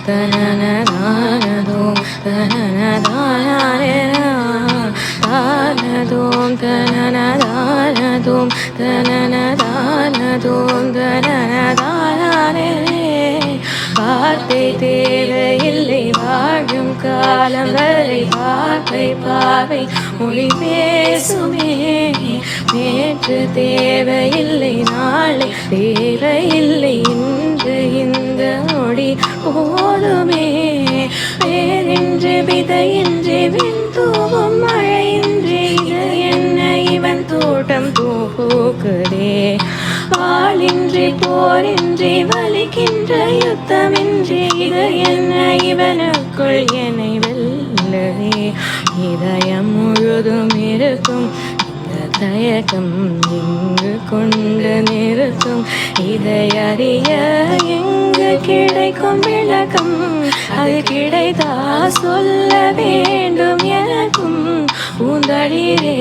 தனனதானதோம் தனனதானதோம் தனனதானதோம் தனனதானதோம் தனனதானே வார்த்தை தேவையில்லை வாழும் காலம் வரை பார்வை பார்வை மொழி பேசுமே நேற்று தேவையில்லை நாளை தேவையில்லை இன்று இந்த மொழி போதுமே வேறின்றி விதையின்றி விண்தூவும் மழையின்றி இது என்ன இவன் தோட்டம் தூக்குதே வாளின்றி போரின்றி வலிக்கின்ற யுத்தமின்றி இது என்ன இவனுக்குள் என்னை வெல்லவே இதயம் முழுதும் இருக்கும் தயக்கம் எங்கு கொண்டு நிறுத்தும் இதை அறிய எங்கு கிடைக்கும் விளக்கம் அது கிடைத்தா சொல்ல வேண்டும் எனக்கும் பூந்தளிரே